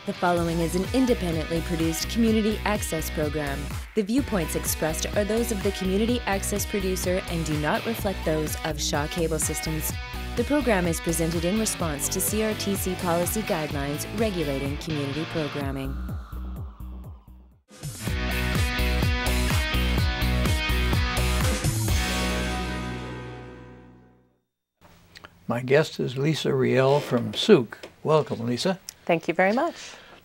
The following is an independently produced community access program. The viewpoints expressed are those of the community access producer and do not reflect those of Shaw Cable Systems. The program is presented in response to CRTC policy guidelines regulating community programming. My guest is Lisa Riel from Souk. Welcome, Lisa. Thank you very much.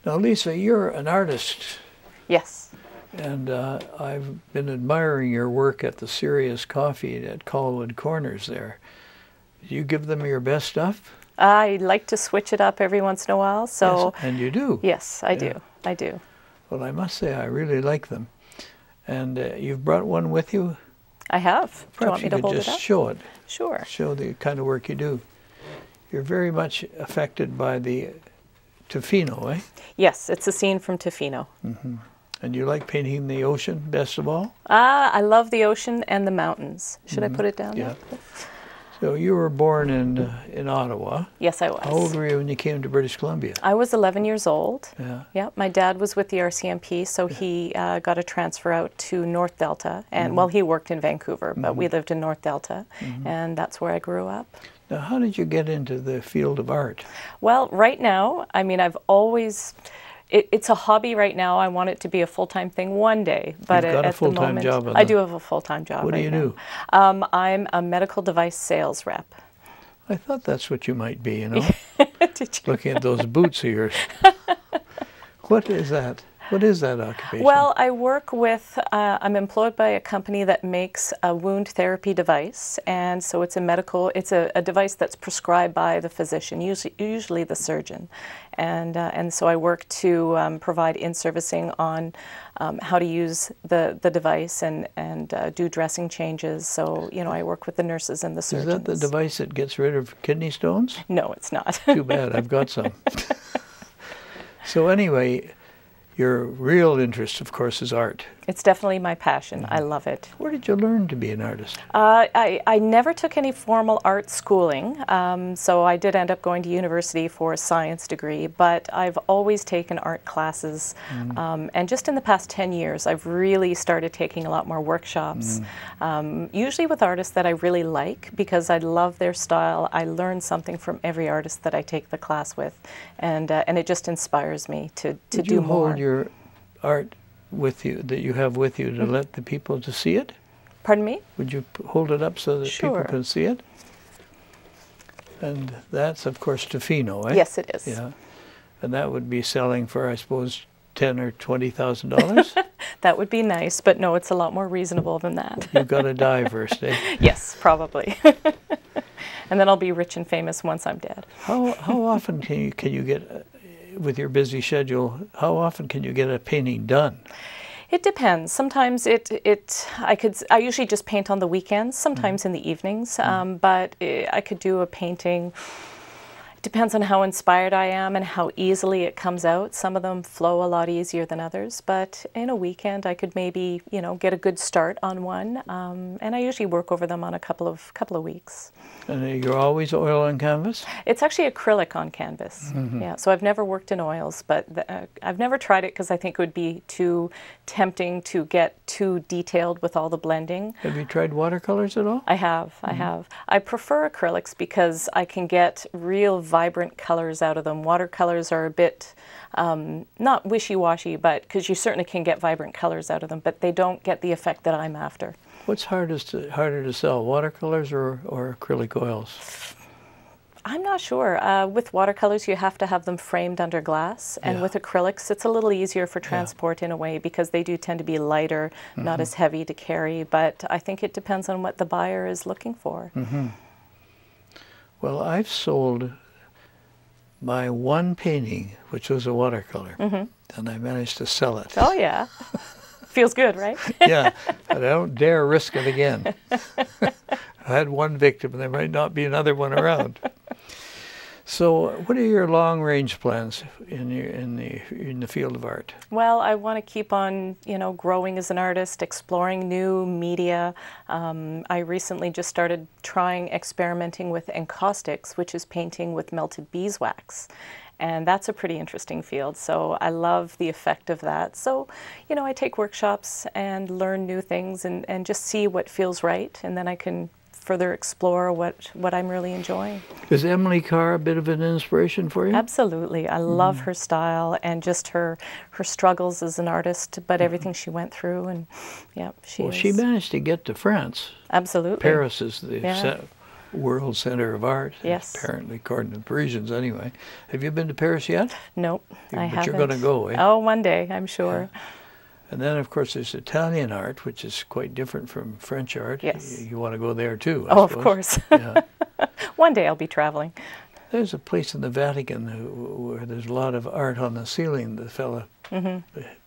Now, Lisa, you're an artist. Yes. And I've been admiring your work at the Serious Coffee at Colwood Corners there. Do you give them your best stuff? I like to switch it up every once in a while. So yes, and you do? Yes, I do. I do. Well, I must say I really like them. And you've brought one with you? I have. Do you want me to hold it up? Just show it. Sure. Show the kind of work you do. You're very much affected by the Tofino, eh? Yes, it's a scene from Tofino. Mm-hmm. And you like painting the ocean best of all? I love the ocean and the mountains. Should I put it down Yeah. there? So you were born in Ottawa. Yes, I was. How old were you when you came to British Columbia? I was 11 years old. Yeah. Yeah. My dad was with the RCMP, so he got a transfer out to North Delta. And well, he worked in Vancouver, but we lived in North Delta, and that's where I grew up. Now, how did you get into the field of art? Well, right now, I mean, I've always... It's a hobby right now. I want it to be a full-time thing one day, but You've got a at the full-time moment, job. I do have a full-time job. What do you do? I'm a medical device sales rep. I thought that's what you might be, you know, Did you? looking at those boots of yours. What is that? What is that occupation? Well, I work with, I'm employed by a company that makes a wound therapy device, and so it's a device that's prescribed by the physician, usually the surgeon. And so I work to provide in-servicing on how to use the device and do dressing changes. So, you know, I work with the nurses and the surgeons. Is that the device that gets rid of kidney stones? No, it's not. Too bad, I've got some. So anyway, your real interest, of course, is art. It's definitely my passion. I love it. Where did you learn to be an artist? I never took any formal art schooling, so I did end up going to university for a science degree, but I've always taken art classes, and just in the past 10 years I've really started taking a lot more workshops, usually with artists that I really like because I love their style. I learn something from every artist that I take the class with, and it just inspires me to do more. Would you hold your art with you, that you have with you, to let the people to see it? Pardon me? Would you hold it up so that Sure. people can see it? And that's, of course, Tofino, eh? Yes, it is. Yeah. And that would be selling for, I suppose, $10,000 or $20,000? That would be nice, but no, it's a lot more reasonable than that. You've got to die first, eh? Yes, probably. And then I'll be rich and famous once I'm dead. How often can you get, with your busy schedule, how often can you get a painting done? It depends. Sometimes I usually just paint on the weekends, sometimes in the evenings, but I could do a painting. It depends on how inspired I am and how easily it comes out. Some of them flow a lot easier than others, but in a weekend I could maybe, you know, get a good start on one, and I usually work over them on a couple of weeks. And you're always oil on canvas? It's actually acrylic on canvas. Yeah, so I've never worked in oils, but I've never tried it because I think it would be too tempting to get too detailed with all the blending. Have you tried watercolors at all? I have. I prefer acrylics because I can get real vibrant colors out of them. Watercolors are a bit not wishy-washy, but because you certainly can get vibrant colors out of them, but they don't get the effect that I'm after. What's harder to sell, watercolors or acrylic oils? I'm not sure. With watercolors, you have to have them framed under glass, and with acrylics, it's a little easier for transport in a way because they do tend to be lighter, not as heavy to carry, but I think it depends on what the buyer is looking for. Well, I've sold my one painting, which was a watercolor, and I managed to sell it. Oh, yeah. Feels good, right? Yeah, but I don't dare risk it again. I had one victim, and there might not be another one around. So, what are your long-range plans in the field of art? Well, I want to keep on, you know, growing as an artist, exploring new media. I recently just started experimenting with encaustics, which is painting with melted beeswax. And that's a pretty interesting field. So I love the effect of that. So, you know, I take workshops and learn new things and just see what feels right. And then I can further explore what I'm really enjoying. Is Emily Carr a bit of an inspiration for you? Absolutely. I love her style and just her struggles as an artist, but everything she went through. And yeah, she managed to get to France. Absolutely. Paris is the world center of art. Yes. Apparently, according to the Parisians anyway. Have you been to Paris yet? Nope, I haven't. But you're going to go, eh? Oh, one day, I'm sure. Yeah. And then, of course, there's Italian art, which is quite different from French art. Yes. You want to go there, too, I suppose. Of Course. Yeah. One day I'll be traveling. There's a place in the Vatican where there's a lot of art on the ceiling the fella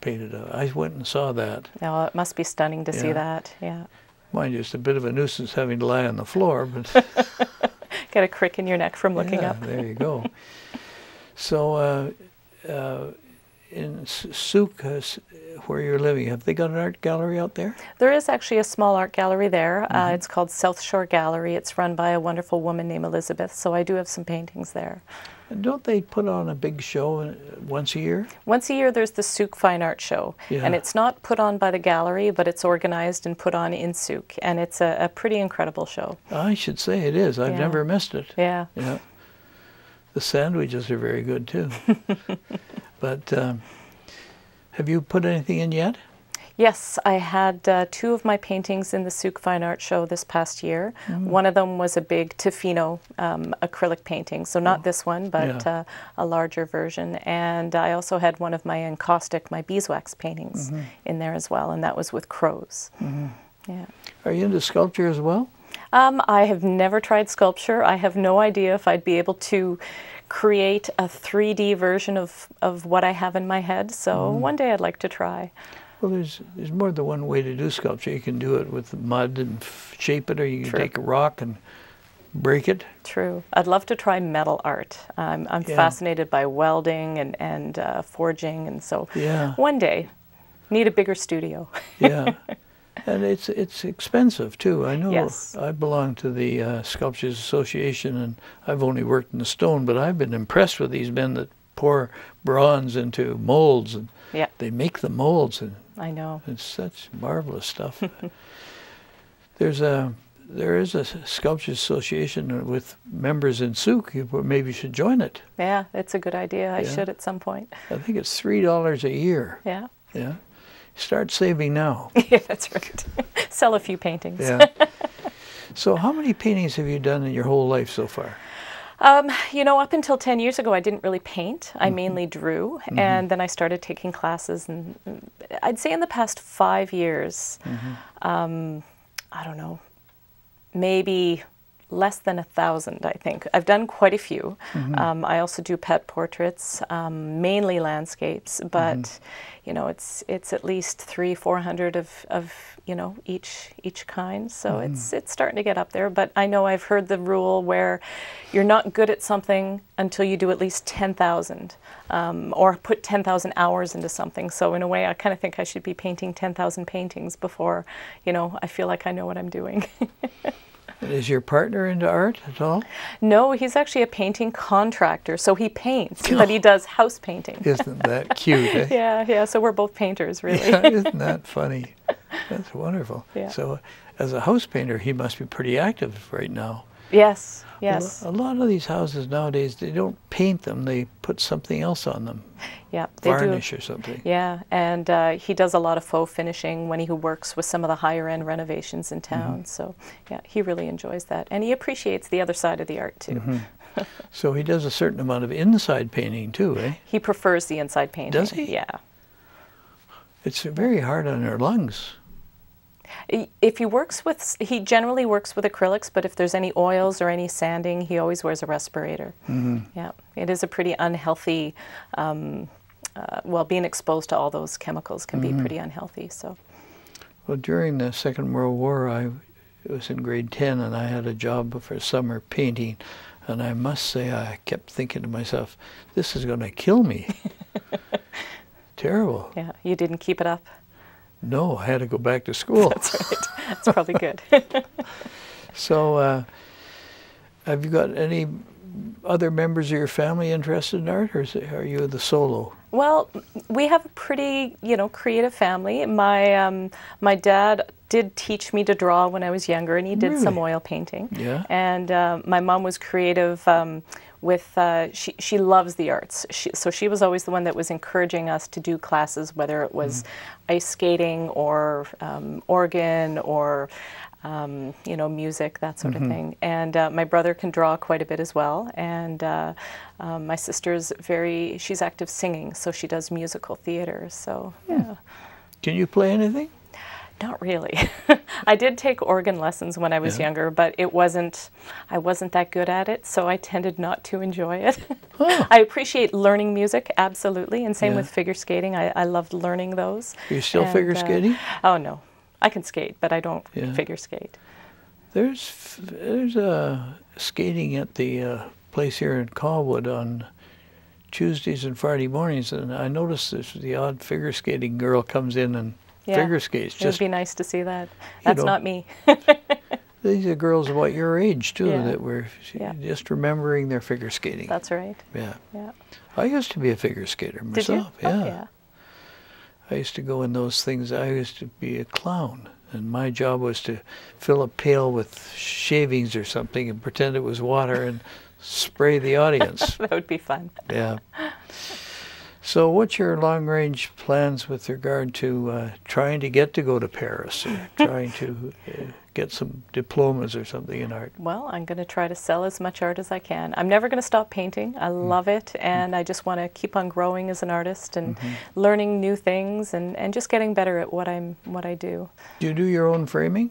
painted. I went and saw that. Oh, it must be stunning to see that, yeah. Mind you, it's a bit of a nuisance having to lie on the floor, but... Get a crick in your neck from looking up. There you go. So, in Souk, where you're living, have they got an art gallery out there? There is actually a small art gallery there. It's called South Shore Gallery. It's run by a wonderful woman named Elizabeth, so I do have some paintings there. And don't they put on a big show once a year? Once a year there's the Souk Fine Art Show. Yeah. And it's not put on by the gallery, but it's organized and put on in Souk. And it's a pretty incredible show. I should say it is. I've never missed it. Yeah. Yeah. The sandwiches are very good too. But have you put anything in yet? Yes, I had 2 of my paintings in the Souk Fine Art Show this past year. One of them was a big Tofino acrylic painting, so not this one, but a larger version. And I also had one of my encaustic, my beeswax paintings in there as well, and that was with crows. Yeah. Are you into sculpture as well? I have never tried sculpture. I have no idea if I'd be able to create a 3D version of what I have in my head, so one day I'd like to try. Well, there's more than one way to do sculpture. You can do it with mud and shape it, or you can take a rock and break it. True. I'd love to try metal art. I'm fascinated by welding and forging, and so one day, need a bigger studio. Yeah. And it's expensive too. I know. Yes. I belong to the Sculptures Association, and I've only worked in the stone, but I've been impressed with these men that pour bronze into molds, and they make the molds, and I know it's such marvelous stuff. There is a Sculptures Association with members in Souk. You maybe should join it. Yeah, it's a good idea. I should at some point. I think it's $3 a year. Yeah. Yeah. Start saving now. Yeah, that's right. Sell a few paintings. Yeah. So how many paintings have you done in your whole life so far? You know, up until 10 years ago, I didn't really paint. I mainly drew, and then I started taking classes. And I'd say in the past 5 years, I don't know, maybe less than 1,000, I think. I've done quite a few. I also do pet portraits, mainly landscapes, but you know, it's at least 300-400 of you know, each kind. So it's starting to get up there. But I know I've heard the rule where you're not good at something until you do at least 10,000, or put 10,000 hours into something. So in a way, I kind of think I should be painting 10,000 paintings before, you know, I feel like I know what I'm doing. Is your partner into art at all? No, he's actually a painting contractor, so he paints, but he does house painting. Isn't that cute, eh? Yeah, so we're both painters, really. Yeah, isn't that funny? That's wonderful. Yeah. So as a house painter, he must be pretty active right now. Yes. A lot of these houses nowadays, they don't paint them, they put something else on them. Yeah, they varnish do. Or something. Yeah, and he does a lot of faux finishing when he works with some of the higher end renovations in town. So yeah, he really enjoys that, and he appreciates the other side of the art too. So he does a certain amount of inside painting too, eh? He prefers the inside painting. Does he? Yeah. It's very hard on your lungs. If he works with, he generally works with acrylics, but if there's any oils or any sanding, he always wears a respirator. Yeah, it is a pretty unhealthy, well, being exposed to all those chemicals can be pretty unhealthy, so. Well, during the Second World War, I was in grade 10, and I had a job for summer painting, and I must say I kept thinking to myself, this is going to kill me. Terrible. Yeah, you didn't keep it up? No, I had to go back to school. That's right. That's probably good. So, have you got any other members of your family interested in art, or are you the solo? Well, we have a pretty, creative family. My dad did teach me to draw when I was younger, and he did some oil painting. Yeah. And my mom was creative with, she loves the arts. So she was always the one that was encouraging us to do classes, whether it was ice skating or organ or music, that sort of thing. And my brother can draw quite a bit as well. And my sister's she's active singing, so she does musical theater. So, yeah. Can you play anything? Not really. I did take organ lessons when I was younger, but I wasn't that good at it, so I tended not to enjoy it. I appreciate learning music, absolutely, and same with figure skating. I loved learning those. Are you still figure skating? Oh, no. I can skate, but I don't figure skate. There's skating at the place here in Colwood on Tuesdays and Friday mornings, and I noticed the odd figure skating girl comes in and figure skates. It would be nice to see that. That's not me. These are girls about your age too that were just remembering their figure skating. That's right. Yeah. Yeah. I used to be a figure skater myself. Did you? Yeah. Oh, yeah. I used to go in those things. I used to be a clown, and my job was to fill a pail with shavings or something and pretend it was water and spray the audience. That would be fun. Yeah. So what's your long-range plans with regard to trying to go to Paris or trying to get some diplomas or something in art? Well, I'm going to try to sell as much art as I can. I'm never going to stop painting. I love it, and I just want to keep on growing as an artist and learning new things and just getting better at what I do. Do you do your own framing?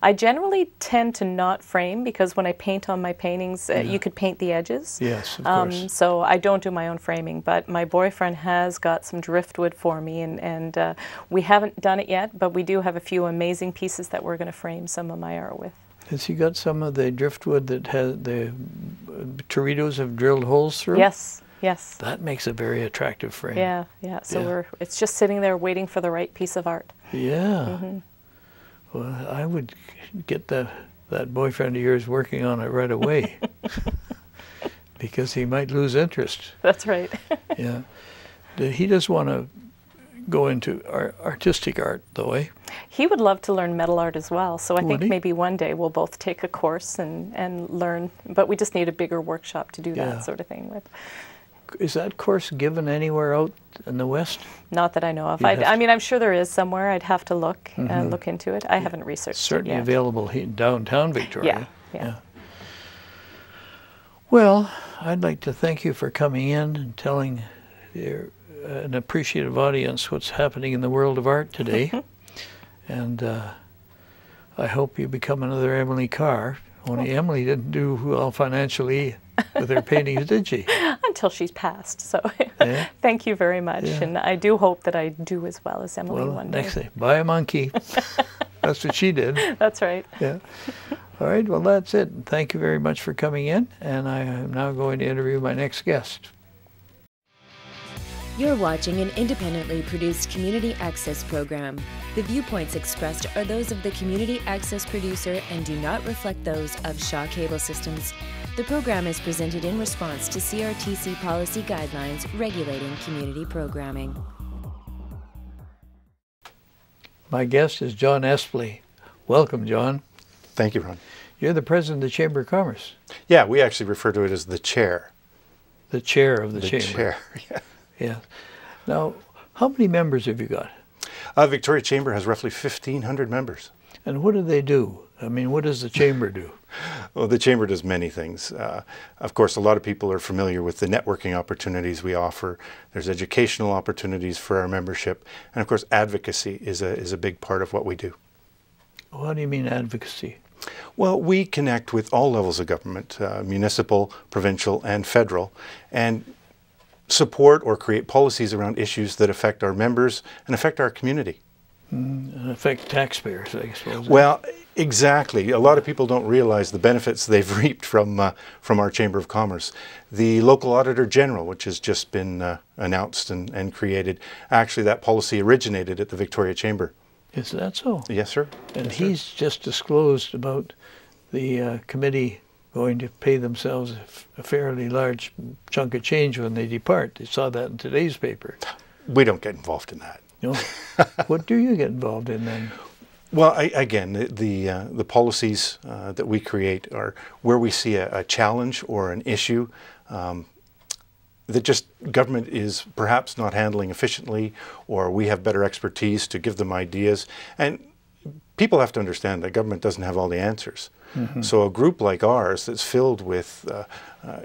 I generally tend to not frame because when I paint on my paintings, you could paint the edges. Yes, of course. So I don't do my own framing, but my boyfriend has got some driftwood for me, and we haven't done it yet, but we do have a few amazing pieces that we're going to frame some of my art with. Has he got some of the driftwood that the Toritos have drilled holes through? Yes, yes. That makes a very attractive frame. Yeah, yeah. So it's just sitting there waiting for the right piece of art. Yeah. Well, I would get that boyfriend of yours working on it right away because he might lose interest. That's right. Yeah. He does want to go into artistic art, though, eh? He would love to learn metal art as well, so I think maybe one day we'll both take a course and learn, but we just need a bigger workshop to do that sort of thing with. Is that course given anywhere out in the West? Not that I know of. I mean, I'm sure there is somewhere. I'd have to look into it. I haven't researched Certainly it yet. available in downtown Victoria. Yeah. Well, I'd like to thank you for coming in and telling an appreciative audience what's happening in the world of art today. And I hope you become another Emily Carr. Only Emily didn't do well financially with her paintings, did she? Until she's passed. So thank you very much. Yeah. And I do hope that I do as well as Emily one day. Next day, buy a monkey. That's what she did. That's right. Yeah. All right, well, that's it. Thank you very much for coming in. And I am now going to interview my next guest. You're watching an independently produced community access program. The viewpoints expressed are those of the community access producer and do not reflect those of Shaw Cable Systems. The program is presented in response to CRTC policy guidelines regulating community programming. My guest is John Espley. Welcome, John. Thank you, Ron. You're the president of the Chamber of Commerce. Yeah, we actually refer to it as the chair. The chair of the chamber. The chair, yeah. Yeah. Now, how many members have you got? Victoria Chamber has roughly 1,500 members. And what do they do? I mean, what does the chamber do? Well, the chamber does many things. Of course, a lot of people are familiar with the networking opportunities we offer. There's educational opportunities for our membership. And of course, advocacy is a big part of what we do. What do you mean advocacy? Well, we connect with all levels of government, municipal, provincial, and federal, and support or create policies around issues that affect our members and affect our community. And affect taxpayers, I suppose. Well, exactly. A lot of people don't realize the benefits they've reaped from our Chamber of Commerce. The local auditor general, which has just been announced and created, actually that policy originated at the Victoria Chamber. Is that so? Yes, sir. And yes, he's just disclosed about the committee going to pay themselves a fairly large chunk of change when they depart. They saw that in today's paper. We don't get involved in that. No. What do you get involved in then? Well, again, the policies that we create are where we see a challenge or an issue that just government is perhaps not handling efficiently, or we have better expertise to give them ideas. And people have to understand that government doesn't have all the answers. Mm-hmm. So a group like ours that's filled with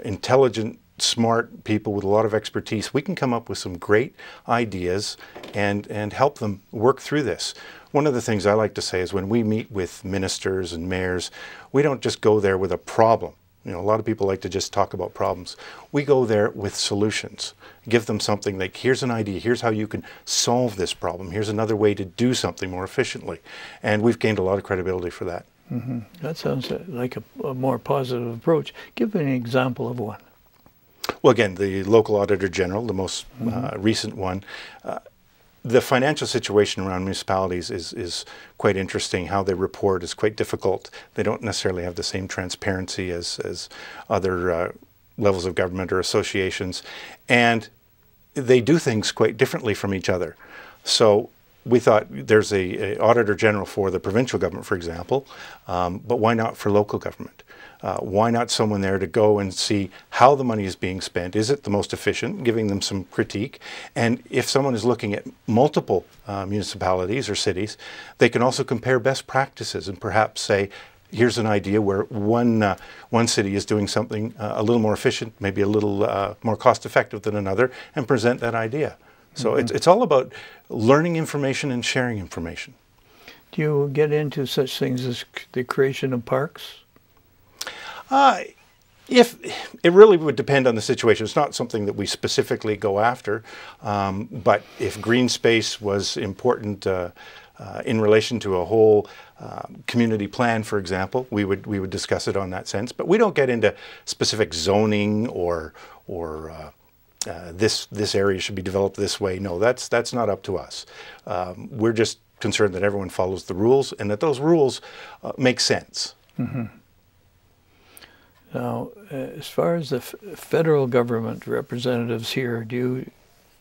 intelligent, smart people with a lot of expertise, we can come up with some great ideas and help them work through this. One of the things I like to say is when we meet with ministers and mayors, we don't just go there with a problem. You know, a lot of people like to just talk about problems. We go there with solutions. Give them something like, here's an idea, here's how you can solve this problem, here's another way to do something more efficiently. And we've gained a lot of credibility for that. Mm-hmm. That sounds like a more positive approach. Give me an example of one. Well, again, the local auditor general, the most recent one, the financial situation around municipalities is quite interesting. How they report is quite difficult. They don't necessarily have the same transparency as other levels of government or associations, and they do things quite differently from each other. So we thought there's a auditor general for the provincial government, for example, but why not for local government? Why not someone there to go and see how the money is being spent? Is it the most efficient? Giving them some critique. And if someone is looking at multiple municipalities or cities, they can also compare best practices and perhaps say, here's an idea where one city is doing something a little more efficient, maybe a little more cost effective than another, and present that idea. So it's all about learning information and sharing information. Do you get into such things as the creation of parks? If it really would depend on the situation. It's not something that we specifically go after, but if green space was important in relation to a whole community plan, for example, we would discuss it on that sense. But we don't get into specific zoning or this area should be developed this way. No, that's not up to us. We're just concerned that everyone follows the rules and that those rules make sense. Mm-hmm. Now, as far as the federal government representatives here, do you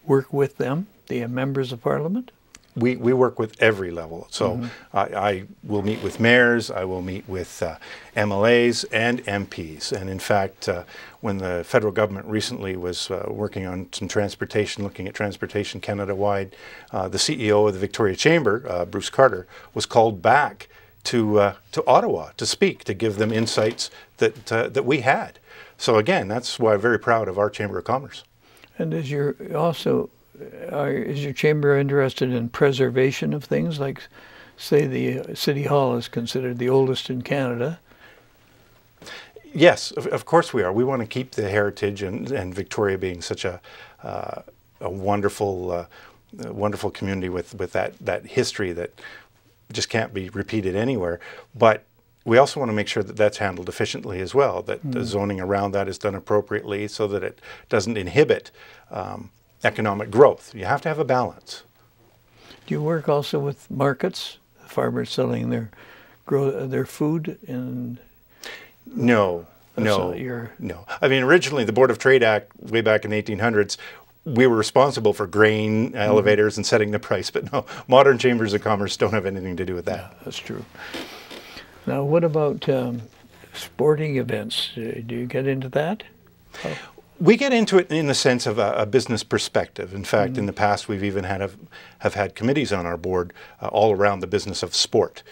work with them, the members of Parliament? We work with every level. So I will meet with mayors, I will meet with MLAs and MPs. And in fact, when the federal government recently was working on some transportation, looking at transportation Canada-wide, the CEO of the Victoria Chamber, Bruce Carter, was called back to Ottawa to speak, to give them insights that we had. So again, that's why I'm very proud of our Chamber of Commerce. And is your chamber interested in preservation of things, like, say, the City Hall is considered the oldest in Canada? Yes, of course we are. We want to keep the heritage, and Victoria being such a wonderful community with that history that just can't be repeated anywhere. But we also want to make sure that that's handled efficiently as well, that the zoning around that is done appropriately so that it doesn't inhibit economic growth. You have to have a balance. Do you work also with markets, farmers selling their food? No. I mean, originally the Board of Trade Act, way back in the 1800s, we were responsible for grain elevators and setting the price, but no, modern chambers of commerce don't have anything to do with that. Yeah, that's true. Now, what about sporting events? Do you get into that? Oh. We get into it in the sense of a business perspective. In fact, in the past, we've even have had committees on our board all around the business of sport.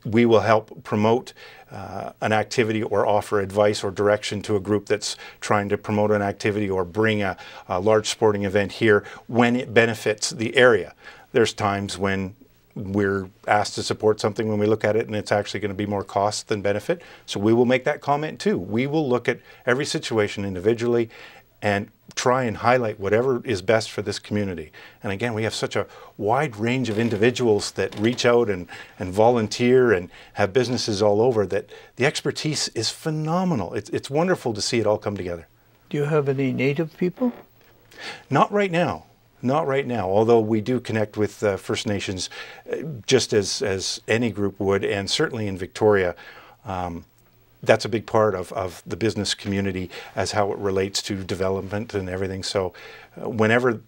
We will help promote an activity or offer advice or direction to a group that's trying to promote an activity or bring a large sporting event here when it benefits the area. There's times when we're asked to support something when we look at it and it's actually going to be more cost than benefit. So we will make that comment too. We will look at every situation individually and try and highlight whatever is best for this community. And again, we have such a wide range of individuals that reach out and volunteer and have businesses all over that the expertise is phenomenal. It's wonderful to see it all come together. Do you have any Native people? Not right now. Not right now, although we do connect with First Nations just as any group would, and certainly in Victoria. that's a big part of the business community as how it relates to development and everything. So whenever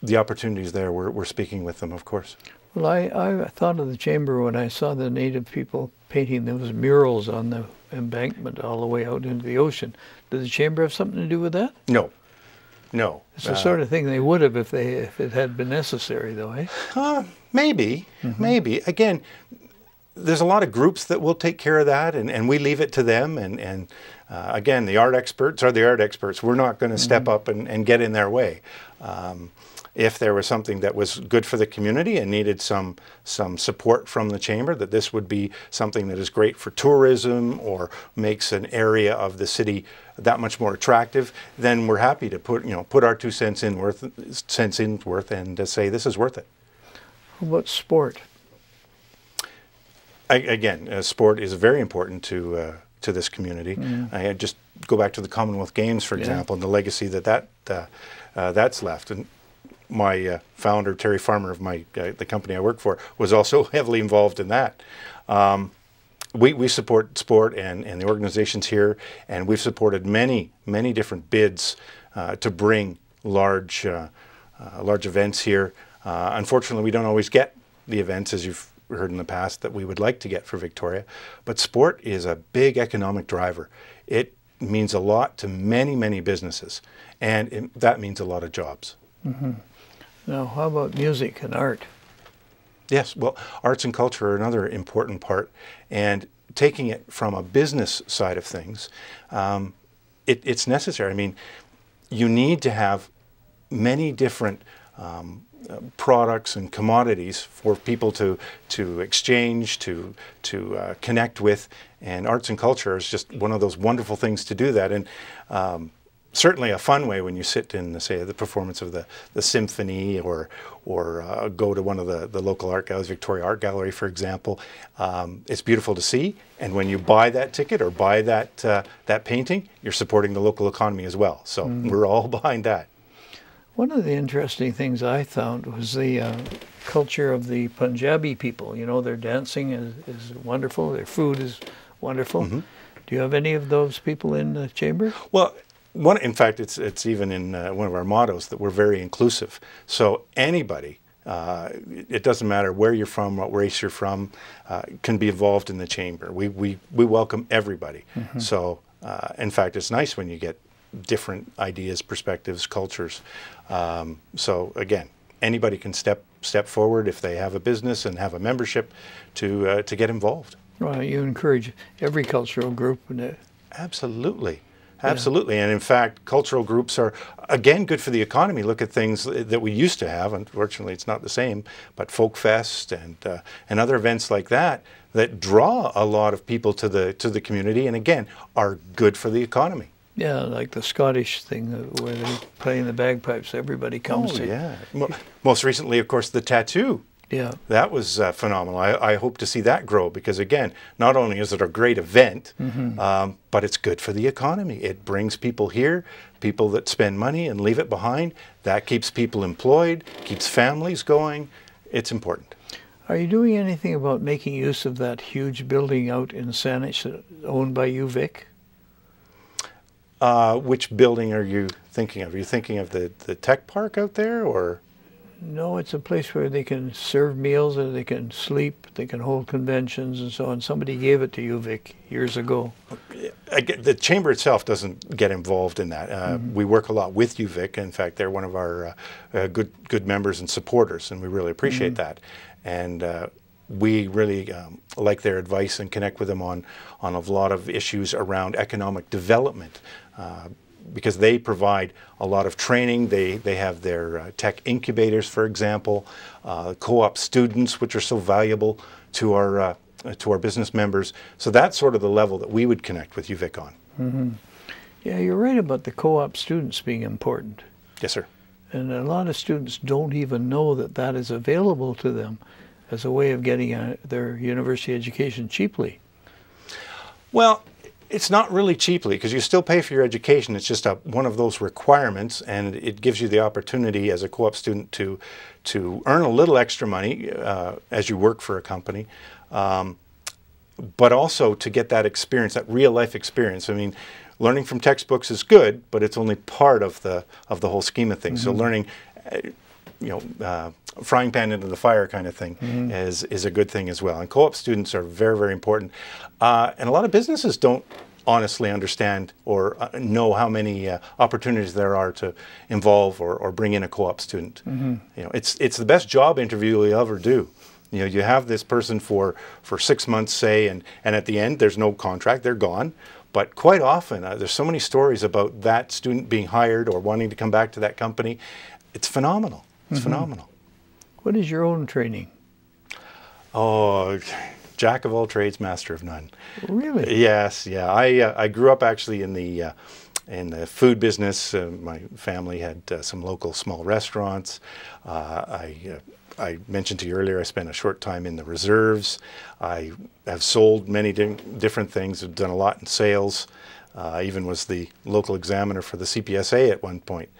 the opportunity is there, we're speaking with them, of course. Well, I thought of the Chamber when I saw the native people painting those murals on the embankment all the way out into the ocean. Did the Chamber have something to do with that? No. No. It's the sort of thing they would have if it had been necessary, though, eh? Maybe. Maybe. Again, there's a lot of groups that will take care of that, and we leave it to them. And again, the art experts are the art experts. We're not going to step up and get in their way. If there was something that was good for the community and needed some support from the Chamber, that this would be something that is great for tourism or makes an area of the city that much more attractive, then we're happy to put our 2 cents in worth and to say this is worth it. How about sport? Again, sport is very important to this community. I just go back to the Commonwealth Games, for example, and the legacy that's left. And my founder, Terry Farmer, of the company I work for, was also heavily involved in that. We support sport and the organizations here, and we've supported many different bids to bring large events here. Unfortunately, we don't always get the events, as you've heard in the past, that we would like to get for Victoria. But sport is a big economic driver. It means a lot to many businesses, and that means a lot of jobs. Now, how about music and art? Yes, well, arts and culture are another important part, and taking it from a business side of things, it's necessary. I mean, you need to have many different products and commodities for people to exchange, to connect with, and arts and culture is just one of those wonderful things to do that. And certainly a fun way when you sit in, say, the performance of the symphony, or go to one of the local art galleries, Victoria Art Gallery, for example. It's beautiful to see, and when you buy that ticket or buy that painting, you're supporting the local economy as well. So we're all behind that. One of the interesting things I found was the culture of the Punjabi people. You know, their dancing is wonderful, their food is wonderful. Do you have any of those people in the Chamber? Well, in fact, it's even in one of our mottos that we're very inclusive. So anybody, it doesn't matter where you're from, what race you're from, can be involved in the Chamber. We welcome everybody. So in fact, it's nice when you get different ideas, perspectives, cultures. So again, anybody can step forward if they have a business and have a membership to get involved. Well, you encourage every cultural group. Absolutely. Absolutely. And in fact, cultural groups are, again, good for the economy. Look at things that we used to have. Unfortunately, it's not the same. But Folk Fest and other events like that draw a lot of people to the community, and again, are good for the economy. Yeah, like the Scottish thing where they play in the bagpipes. Everybody comes to. Yeah. Most recently, of course, the tattoo. Yeah. That was phenomenal. I hope to see that grow because, again, not only is it a great event, but it's good for the economy. It brings people here, people that spend money and leave it behind. That keeps people employed, keeps families going. It's important. Are you doing anything about making use of that huge building out in Saanich owned by UVic? Which building are you thinking of? Are you thinking of the tech park out there, or? No, it's a place where they can serve meals and they can sleep, they can hold conventions and so on. Somebody gave it to UVic years ago. The Chamber itself doesn't get involved in that. We work a lot with UVic. In fact, they're one of our good members and supporters, and we really appreciate that. And we really like their advice and connect with them on a lot of issues around economic development. Because they provide a lot of training. They have their tech incubators, for example, co-op students, which are so valuable to our business members. So that's sort of the level that we would connect with UVic on. Yeah, you're right about the co-op students being important. Yes, sir. And a lot of students don't even know that that is available to them as a way of getting their university education cheaply. Well, it's not really cheaply because you still pay for your education. It's just one of those requirements, and it gives you the opportunity as a co-op student to earn a little extra money as you work for a company. but also to get that experience, that real life experience. I mean, learning from textbooks is good, but it's only part of the whole scheme of things. So learning, frying pan into the fire kind of thing is a good thing as well. And co-op students are very, very important. And a lot of businesses don't honestly understand or know how many opportunities there are to involve or bring in a co-op student. It's the best job interview you'll ever do. You have this person for 6 months, say, and at the end there's no contract, they're gone. But quite often there's so many stories about that student being hired or wanting to come back to that company. It's phenomenal. It's phenomenal. What is your own training? Oh, jack of all trades, master of none. Really? Yes, yeah. I grew up actually in the food business. My family had some local small restaurants. I mentioned to you earlier, I spent a short time in the reserves. I have sold many different things. I've done a lot in sales. I even was the local examiner for the CPSA at one point.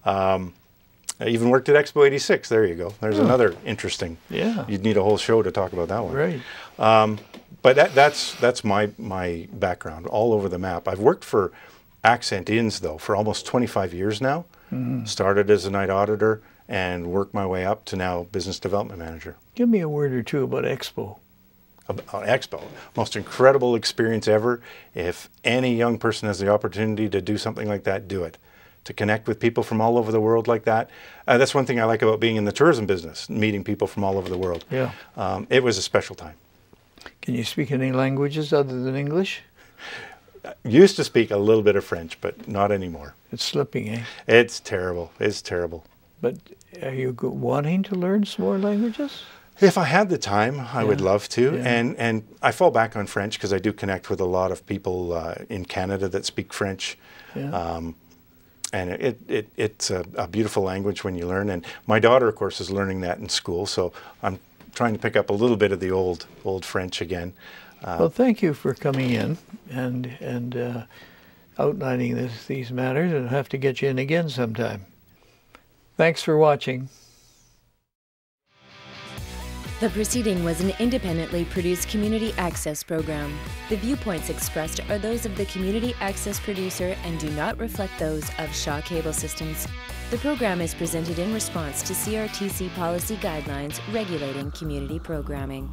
I even worked at Expo 86. There you go. There's another interesting. Yeah. You'd need a whole show to talk about that one. Right. But that's my background all over the map. I've worked for Accent Inns though for almost 25 years now. Started as a night auditor and worked my way up to now business development manager. Give me a word or two about Expo. About Expo, most incredible experience ever. If any young person has the opportunity to do something like that, do it. To connect with people from all over the world like that. That's one thing I like about being in the tourism business, meeting people from all over the world. Yeah. It was a special time. Can you speak any languages other than English? Used to speak a little bit of French, but not anymore. It's slipping, eh? It's terrible. It's terrible. But are you wanting to learn some more languages? If I had the time, I would love to. Yeah. And I fall back on French because I do connect with a lot of people in Canada that speak French. Yeah. And it's a beautiful language when you learn. And my daughter, of course, is learning that in school. So I'm trying to pick up a little bit of the old French again. Well, thank you for coming in and outlining these matters, and I'll have to get you in again sometime. Thanks for watching. The proceeding was an independently produced community access program. The viewpoints expressed are those of the community access producer and do not reflect those of Shaw Cable Systems. The program is presented in response to CRTC policy guidelines regulating community programming.